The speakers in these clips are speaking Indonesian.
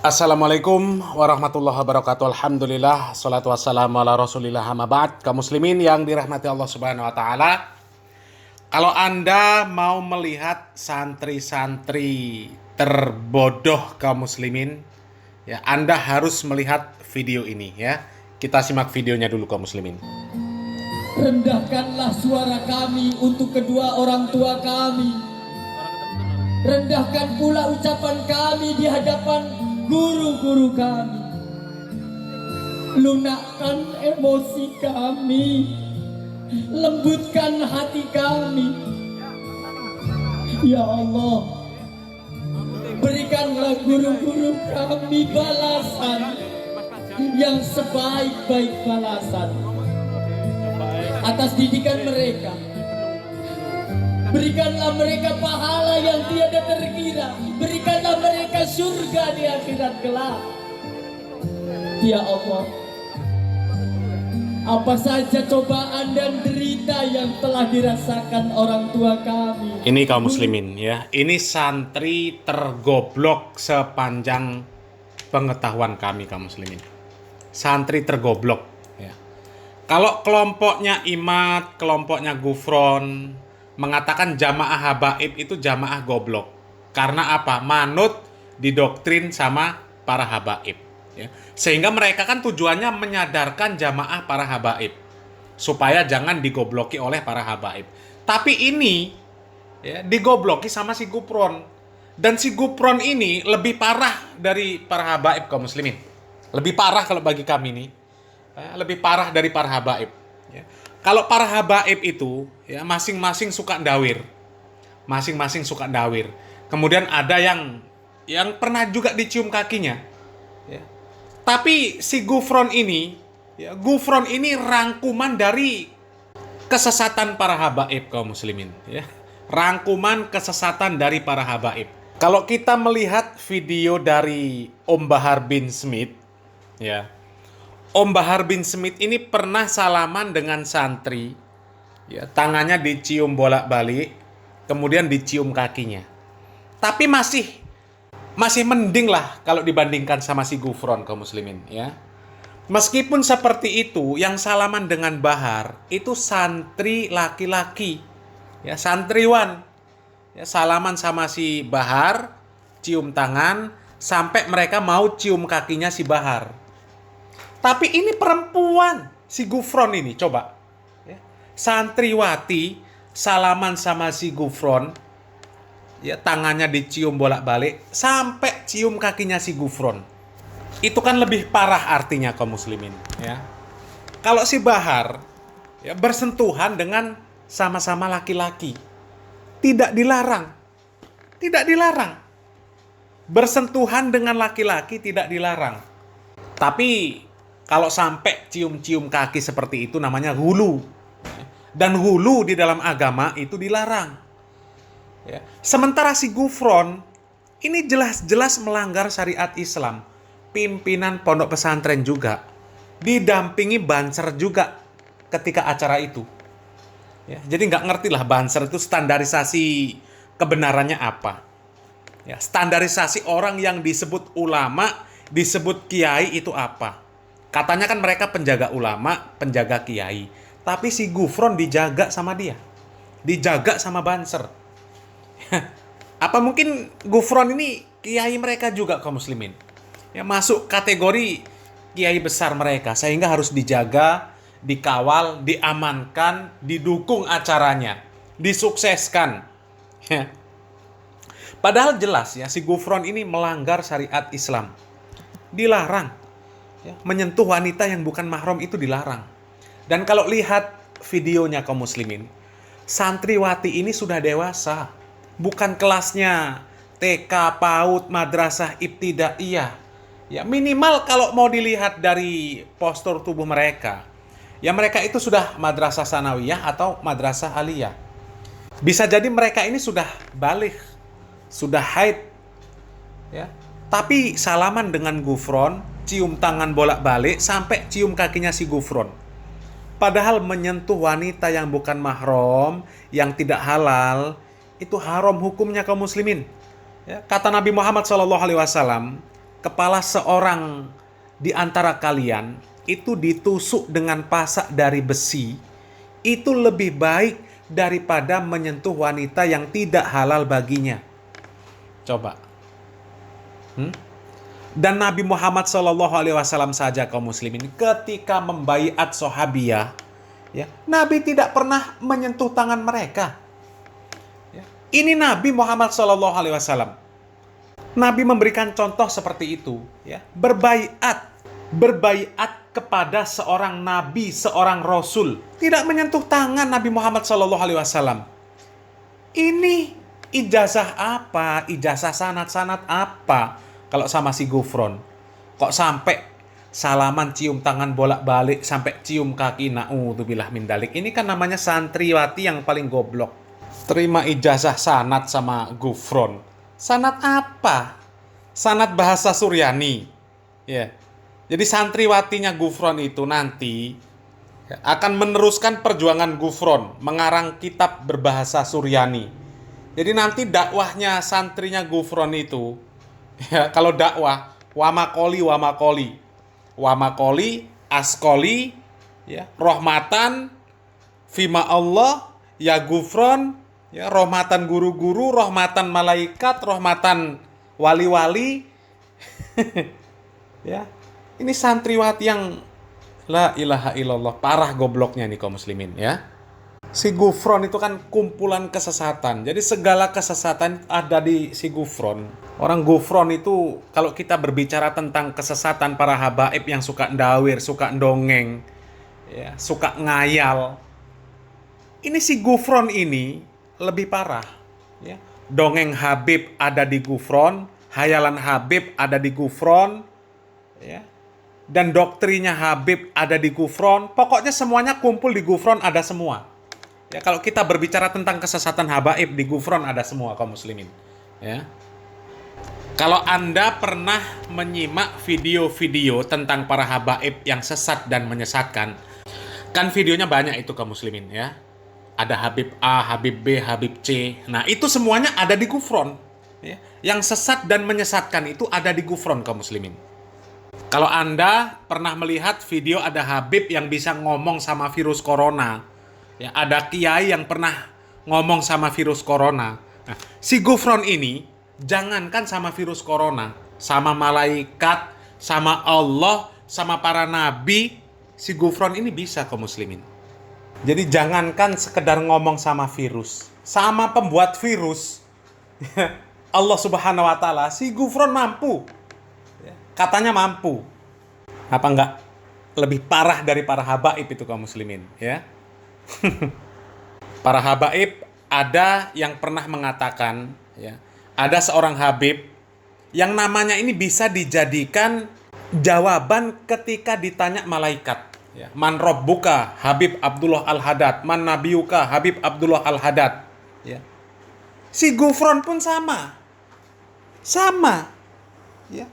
Assalamualaikum warahmatullahi wabarakatuh. Alhamdulillah, salatu wassalamu ala rasulillah, amma ba'd. Kaum muslimin yang dirahmati Allah subhanahu wa ta'ala, kalau Anda mau melihat santri-santri terbodoh kaum muslimin, ya Anda harus melihat video ini ya. Kita simak videonya dulu kaum muslimin. Rendahkanlah suara kami untuk kedua orang tua kami. Rendahkan pula ucapan kami di hadapan guru-guru kami. Lunakkan emosi kami. Lembutkan hati kami. Ya Allah, berikanlah guru-guru kami balasan yang sebaik-baik balasan atas didikan mereka. Berikanlah mereka pahala yang tiada terkira. Berikanlah mereka surga di akhirat kelak. Ya Allah, apa saja cobaan dan derita yang telah dirasakan orang tua kami. Ini kaum muslimin ya. Ini santri tergoblok sepanjang pengetahuan kami kaum muslimin. Santri tergoblok ya. Kalau kelompoknya Imad, kelompoknya Gufron mengatakan jamaah habaib itu jamaah goblok. Karena apa? Manut didoktrin sama para habaib. Ya. Sehingga mereka kan tujuannya menyadarkan jamaah para habaib. Supaya jangan digobloki oleh para habaib. Tapi ini ya, digobloki sama si Gufron. Dan si Gufron ini lebih parah dari para habaib kaum muslimin. Lebih parah kalau bagi kami nih. Lebih parah dari para habaib. Ya. Kalau para habaib itu ya masing-masing suka ndawir. Masing-masing suka ndawir. Kemudian ada yang pernah juga dicium kakinya. Ya. Tapi si Gufron ini, ya, Gufron ini rangkuman dari kesesatan para habaib kaum muslimin. Ya. Rangkuman kesesatan dari para habaib. Kalau kita melihat video dari Om Bahar bin Smith, ya, Om Bahar bin Smith ini pernah salaman dengan santri, ya, tangannya dicium bolak-balik, kemudian dicium kakinya. Tapi masih mending lah kalau dibandingkan sama si Gufron kaum muslimin, ya. Meskipun seperti itu, yang salaman dengan Bahar itu santri laki-laki, ya, santriwan, ya, salaman sama si Bahar, cium tangan, sampai mereka mau cium kakinya si Bahar. Tapi ini perempuan, si Gufron ini, coba. Ya. Santriwati, salaman sama si Gufron, ya, tangannya dicium bolak-balik, sampai cium kakinya si Gufron. Itu kan lebih parah artinya kaum muslimin. Ya. Kalau si Bahar, ya, bersentuhan dengan sama-sama laki-laki, tidak dilarang. Tidak dilarang. Bersentuhan dengan laki-laki tidak dilarang. Tapi kalau sampai cium-cium kaki seperti itu namanya hulu. Dan hulu di dalam agama itu dilarang. Ya. Sementara si Gufron ini jelas-jelas melanggar syariat Islam. Pimpinan pondok pesantren juga. Didampingi banser juga ketika acara itu. Ya, jadi nggak ngerti lah banser itu standarisasi kebenarannya apa. Ya, standarisasi orang yang disebut ulama, disebut kiai itu apa. Katanya kan mereka penjaga ulama, penjaga kiai. Tapi si Gufron dijaga sama dia. Dijaga sama banser. Apa mungkin Gufron ini kiai mereka juga kaum muslimin? Ya, masuk kategori kiai besar mereka. Sehingga harus dijaga, dikawal, diamankan, didukung acaranya. Disukseskan. Ya. Padahal jelas ya si Gufron ini melanggar syariat Islam. Dilarang. Ya, menyentuh wanita yang bukan mahram itu dilarang. Dan kalau lihat videonya kaum muslimin, santriwati ini sudah dewasa. Bukan kelasnya TK, PAUD, madrasah ibtidaiyah. Ya, minimal kalau mau dilihat dari postur tubuh mereka, ya mereka itu sudah madrasah sanawiyah atau madrasah aliyah. Bisa jadi mereka ini sudah baligh, sudah haid. Ya. Tapi salaman dengan Gufron, cium tangan bolak-balik, sampai cium kakinya si Gufron. Padahal menyentuh wanita yang bukan mahram, yang tidak halal, itu haram hukumnya kaum muslimin. Ya, kata Nabi Muhammad SAW, kepala seorang di antara kalian itu ditusuk dengan pasak dari besi, itu lebih baik daripada menyentuh wanita yang tidak halal baginya. Coba. Dan Nabi Muhammad SAW saja kaum muslimin ketika membaiat sahabiyah, ya, Nabi tidak pernah menyentuh tangan mereka. Ya. Ini Nabi Muhammad SAW. Nabi memberikan contoh seperti itu, ya. Berbaiat kepada seorang nabi, seorang rasul, tidak menyentuh tangan Nabi Muhammad SAW. Ini ijazah apa? Ijazah sanad-sanad apa? Kalau sama si Gufron, kok sampai salaman cium tangan bolak-balik, sampai cium kaki, na'udzubillah min dalik. Ini kan namanya santriwati yang paling goblok. Terima ijazah sanad sama Gufron. Sanad apa? Sanad bahasa Suryani. Ya. Jadi santriwatinya Gufron itu nanti akan meneruskan perjuangan Gufron, mengarang kitab berbahasa Suryani. Jadi nanti dakwahnya santrinya Gufron itu, ya, kalau dakwah wamakoli, askoli, ya, rohmatan, fima Allah, ya Gufron, ya, rohmatan guru-guru, rohmatan malaikat, rohmatan wali-wali. Ya, ini santriwati yang la ilaha illallah, parah gobloknya nih kaum muslimin, ya. Si Gufron itu kan kumpulan kesesatan. Jadi segala kesesatan ada di si Gufron. Orang Gufron itu kalau kita berbicara tentang kesesatan para habaib yang suka ndawir, suka ndongeng, ya, suka ngayal. Ini si Gufron ini lebih parah, ya. Dongeng Habib ada di Gufron, hayalan Habib ada di Gufron, ya. Dan doktrinya Habib ada di Gufron. Pokoknya semuanya kumpul di Gufron, ada semua. Ya, kalau kita berbicara tentang kesesatan habaib di Gufron ada semua kaum muslimin. Ya. Kalau Anda pernah menyimak video-video tentang para habaib yang sesat dan menyesatkan, kan videonya banyak itu kaum muslimin, ya. Ada Habib A, Habib B, Habib C. Nah, itu semuanya ada di Gufron. Ya. Yang sesat dan menyesatkan itu ada di Gufron kaum muslimin. Kalau Anda pernah melihat video ada Habib yang bisa ngomong sama virus corona, ya, ada kiai yang pernah ngomong sama virus corona. Nah, si Gufron ini jangankan sama virus corona, sama malaikat, sama Allah, sama para nabi, si Gufron ini bisa kaum muslimin. Jadi jangankan sekedar ngomong sama virus, sama pembuat virus, Allah Subhanahu wa Ta'ala, si Gufron mampu. Katanya mampu. Apa enggak lebih parah dari para habaib itu kaum muslimin, ya? Para habaib ada yang pernah mengatakan, ya, ada seorang habib yang namanya ini bisa dijadikan jawaban ketika ditanya malaikat, ya. Man Rabbuka, Habib Abdullah Al-Haddad. Man Nabiyuka, Habib Abdullah Al-Haddad, ya. Si Gufron pun sama, ya.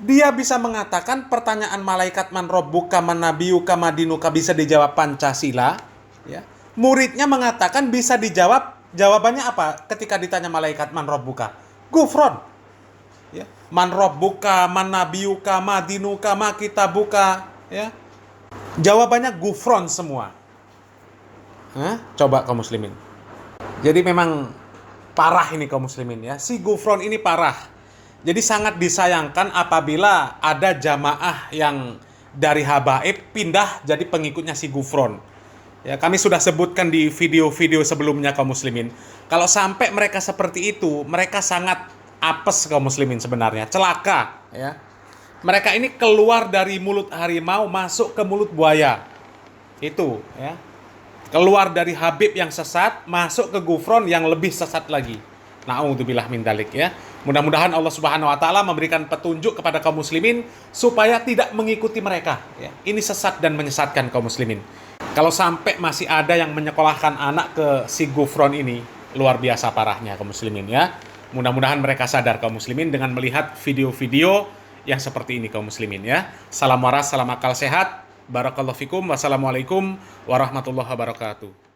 Dia bisa mengatakan pertanyaan malaikat man rabbuka, man nabiyuka, madinuka bisa dijawab Pancasila, ya. Muridnya mengatakan bisa dijawab, jawabannya apa ketika ditanya malaikat man rabbuka? Gufron. Ya. Man rabbuka, man nabiyuka, madinuka, ma kitabuka, ya. Jawabannya Gufron semua. Hah? Coba kaum muslimin. Jadi memang parah ini kaum muslimin, ya. Si Gufron ini parah. Jadi sangat disayangkan apabila ada jamaah yang dari habaib pindah jadi pengikutnya si Gufron. Ya, kami sudah sebutkan di video-video sebelumnya kaum muslimin. Kalau sampai mereka seperti itu, mereka sangat apes kaum muslimin sebenarnya, celaka, ya. Mereka ini keluar dari mulut harimau masuk ke mulut buaya. Itu, ya. Keluar dari habib yang sesat masuk ke Gufron yang lebih sesat lagi. Na'udzubillah min dalik, ya. Mudah-mudahan Allah Subhanahu wa Ta'ala memberikan petunjuk kepada kaum muslimin supaya tidak mengikuti mereka, ya. Ini sesat dan menyesatkan kaum muslimin. Kalau sampai masih ada yang menyekolahkan anak ke si Gufron ini, luar biasa parahnya kaum muslimin, ya. Mudah-mudahan mereka sadar kaum muslimin dengan melihat video-video yang seperti ini kaum muslimin, ya. Salam waras, salam akal sehat. Barakallahu fikum. Wassalamualaikum warahmatullahi wabarakatuh.